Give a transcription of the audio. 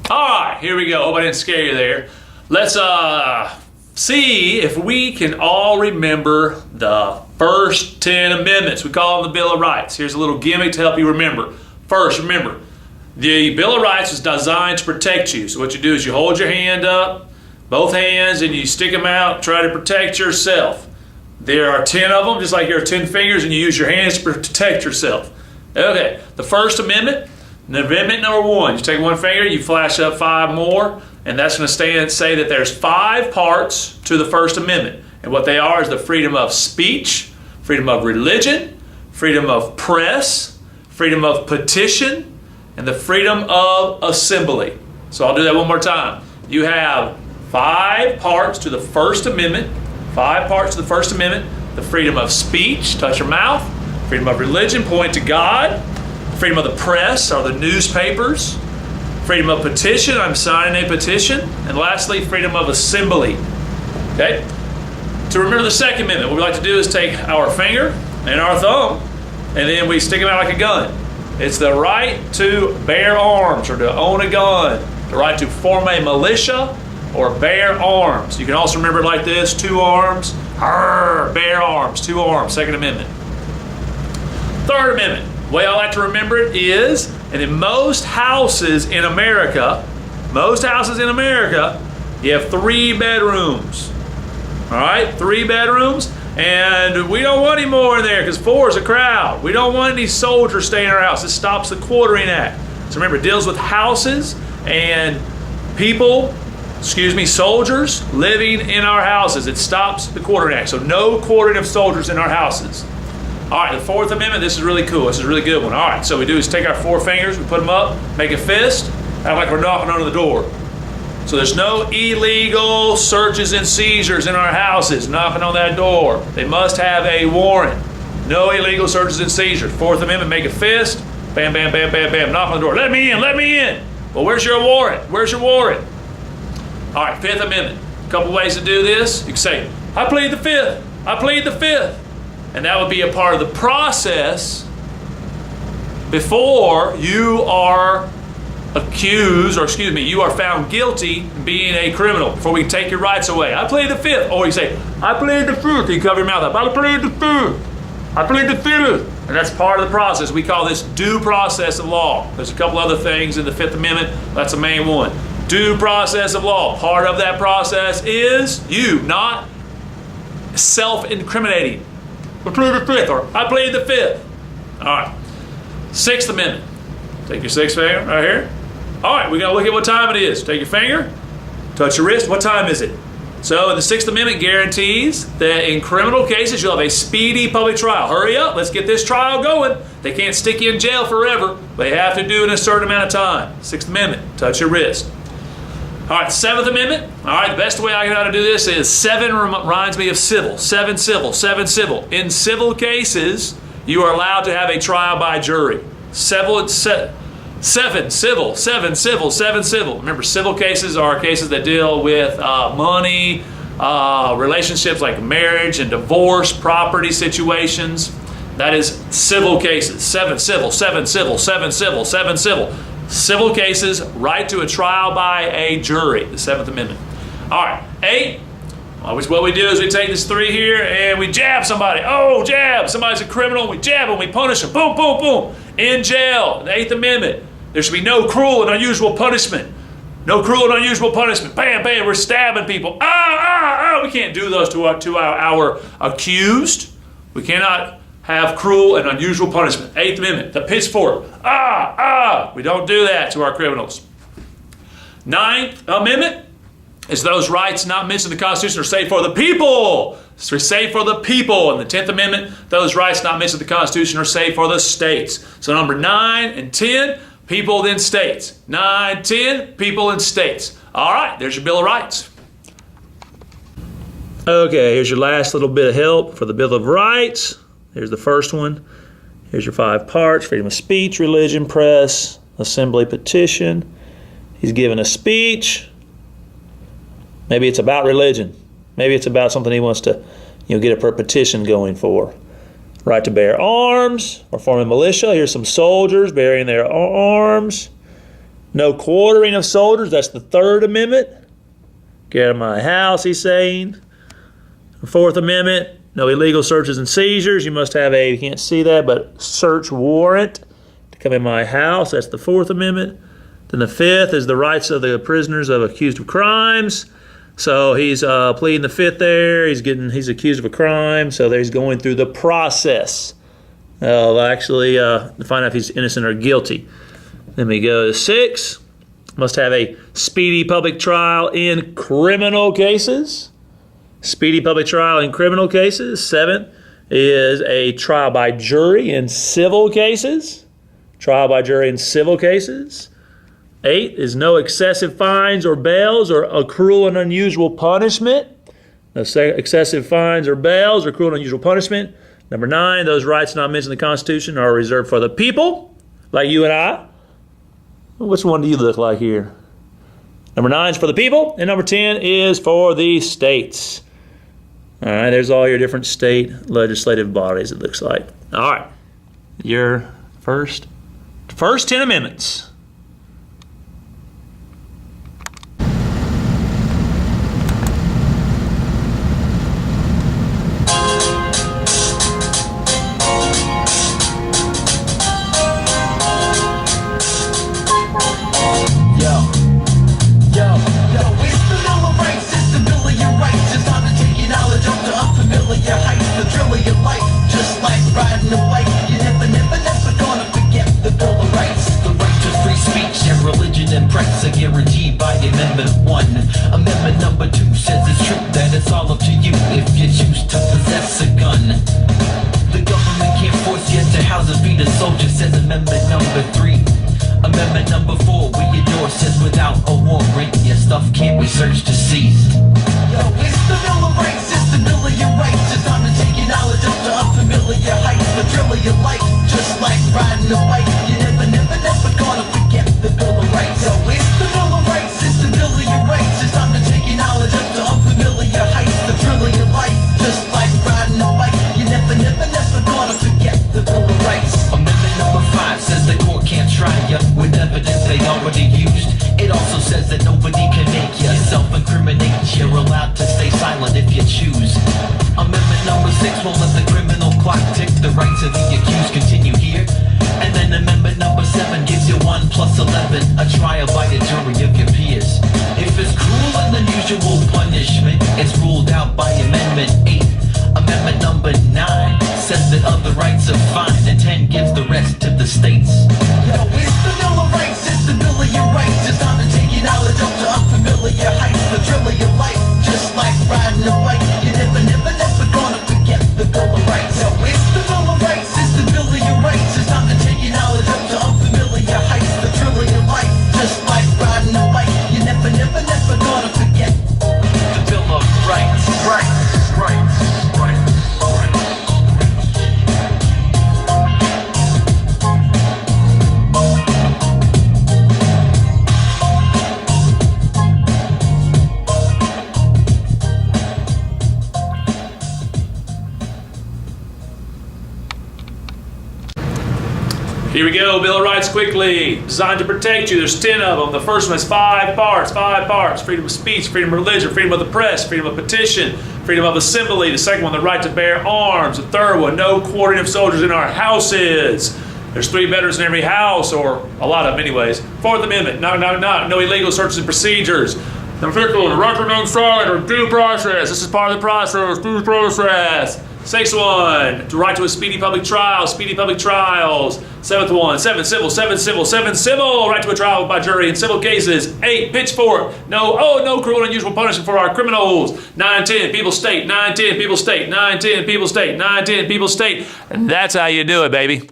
All right, here we go. Hope I didn't scare you there. Let's see if we can all remember the first 10 amendments. We call them the Bill of Rights. Here's a little gimmick to help you remember. First, remember, the Bill of Rights is designed to protect you. So what you do is you hold your hand up, both hands, and you stick them out, try to protect yourself. There are 10 of them, just like there are 10 fingers, and you use your hands to protect yourself. Okay, the First Amendment, amendment number 1, you take one finger, you flash up 5 more, and that's going to say that there's 5 parts to the First Amendment. And what they are is the freedom of speech, freedom of religion, freedom of press, freedom of petition, and the freedom of assembly. So I'll do that one more time. You have 5 parts to the First Amendment, 5 parts to the First Amendment: the freedom of speech, touch your mouth; freedom of religion, point to God; freedom of the press, or the newspapers; freedom of petition, I'm signing a petition; and lastly, freedom of assembly. Okay? To remember the Second Amendment, what we like to do is take our finger and our thumb, and then we stick them out like a gun. It's the right to bear arms, or to own a gun, the right to form a militia or bear arms. You can also remember it like this: 2 arms, bear arms, 2 arms, Second Amendment. Third Amendment, the way I like to remember it is, and in most houses in America, you have 3 bedrooms. All right, 3 bedrooms, and we don't want any more in there because 4 is a crowd. We don't want any soldiers staying in our house. This stops the Quartering Act. So remember, it deals with houses and people, soldiers living in our houses. It stops the Quartering Act. So no quartering of soldiers in our houses. All right, the Fourth Amendment, this is really cool. This is a really good one. All right, so we do is take our 4 fingers, we put them up, make a fist, act like we're knocking on the door. So there's no illegal searches and seizures in our houses, knocking on that door. They must have a warrant. No illegal searches and seizures. Fourth Amendment, make a fist, bam, bam, bam, bam, bam, knock on the door. Let me in, let me in. Well, where's your warrant? Where's your warrant? All right, Fifth Amendment. A couple ways to do this. You can say, I plead the Fifth. I plead the Fifth. And that would be a part of the process before you are you are found guilty of being a criminal, before we take your rights away. I plead the Fifth. Or you say, I plead the Fifth. You cover your mouth up. I plead the Fifth. I plead the Fifth. And that's part of the process. We call this due process of law. There's a couple other things in the Fifth Amendment. That's the main one. Due process of law. Part of that process is you not self-incriminating. I plead the Fifth, or I plead the Fifth. All right. Sixth Amendment. Take your 6th finger right here. All right, we got to look at what time it is. Take your finger, touch your wrist. What time is it? So the 6th Amendment guarantees that in criminal cases, you'll have a speedy public trial. Hurry up, let's get this trial going. They can't stick you in jail forever. They have to do it in a certain amount of time. 6th Amendment, touch your wrist. All right, 7th Amendment. All right, the best way I know how to do this is 7 reminds me of civil. 7 civil, 7 civil. In civil cases, you are allowed to have a trial by jury. 7 civil, 7 civil, 7 civil. Remember, civil cases are cases that deal with money, relationships like marriage and divorce, property situations. That is civil cases. 7 civil, 7 civil, 7 civil, 7 civil. Civil cases, right to a trial by a jury, the 7th Amendment. All right, 8. What we do is we take this 3 here and we jab somebody. Oh, jab. Somebody's a criminal. We jab them. We punish them. Boom, boom, boom. In jail. The 8th Amendment. There should be no cruel and unusual punishment. No cruel and unusual punishment. Bam, bam. We're stabbing people. We can't do those to our accused. We cannot have cruel and unusual punishment. 8th Amendment. The pitchfork. We don't do that to our criminals. 9th Amendment is those rights not mentioned in the Constitution are saved for the people. So they're saved for the people. And the 10th Amendment, those rights not mentioned in the Constitution are saved for the states. So number 9 and 10, people then states. 9, 10, people and states. All right, there's your Bill of Rights. Okay, here's your last little bit of help for the Bill of Rights. Here's the first one. Here's your 5 parts: freedom of speech, religion, press, assembly, petition. He's given a speech. Maybe it's about religion. Maybe it's about something he wants to, get a petition going for. Right to bear arms or form a militia. Here's some soldiers bearing their arms. No quartering of soldiers. That's the Third Amendment. Get out of my house, he's saying. The Fourth Amendment. No illegal searches and seizures. You must have a, you can't see that, but search warrant to come in my house. That's the Fourth Amendment. Then the Fifth is the rights of the prisoners accused of crimes. So he's pleading the Fifth there. He's accused of a crime. So he's going through the process of actually to find out if he's innocent or guilty. Then we go to 6. Must have a speedy public trial in criminal cases. Speedy public trial in criminal cases. 7 is a trial by jury in civil cases. Trial by jury in civil cases. 8 is no excessive fines or bails or cruel and unusual punishment. No excessive fines or bails or cruel and unusual punishment. Number 9, those rights not mentioned in the Constitution are reserved for the people, like you and I. Which one do you look like here? Number 9 is for the people, and number 10 is for the states. All right, there's all your different state legislative bodies, it looks like. All right, your first 10 amendments. Guaranteed by Amendment 1. Amendment number 2 says it's true that it's all up to you if you choose to possess a gun. The government can't force you to house or feed a soldier, says Amendment number 3. Amendment number 4, we adore, says without a warrant, your stuff can't be searched to seize. Yo, it's the Bill of Rights, it's the Bill of your rights. It's time to take your knowledge up to unfamiliar heights. The thrill of your life, just like riding a bike. You never gonna forget the Bill of Rights. Yo, it's the Bill of Rights, it's the Bill of your rights. It's time to take your knowledge up to unfamiliar heights. The thrill of your life, just like riding a bike. You never gonna forget the Bill of Rights. Amendment number 5 says the court can't try you with evidence they already used. It also says that nobody can make you self-incriminate. You're allowed to stay silent if you choose. Amendment number 6 won't let the criminal clock tick. The rights of the accused continue here. And then Amendment number 7 gives you 1 plus 11, a trial by a jury of your peers. If it's cruel and unusual punishment, it's ruled out by Amendment 8. Amendment number 9 says that other rights are fine, and 10 gives the rest to the states. Yo, it's the Bill of Rights, it's the Bill of your rights. It's time to take your knowledge up to unfamiliar heights. The thrill of your life, just like riding a bike. You never gonna forget the Bill of Rights. Yo, it's the Bill of Rights, it's the Bill of your rights. It's time to take your knowledge up to unfamiliar heights. The thrill of your life, just like riding a bike. You never gonna forget the Bill of Rights. Rights. Here we go, Bill of Rights quickly. Designed to protect you. There's 10 of them. The first one is 5 parts. 5 parts. Freedom of speech, freedom of religion, freedom of the press, freedom of petition, freedom of assembly. The second one, the right to bear arms. The third one, no quartering of soldiers in our houses. There's 3 veterans in every house, or a lot of them anyways. Fourth Amendment, no illegal searches and procedures. The fifth one, the right to remain silent or due process. This is part of the process, due process. Sixth one, the right to a speedy public trial, speedy public trials. Seventh one, 7 civil, 7 civil, 7 civil, right to a trial by jury in civil cases. 8, pitchfork, no cruel and unusual punishment for our criminals. 9, 10, people state, 9, 10, people state, 9, 10, people state, 9, 10, people state. And that's how you do it, baby.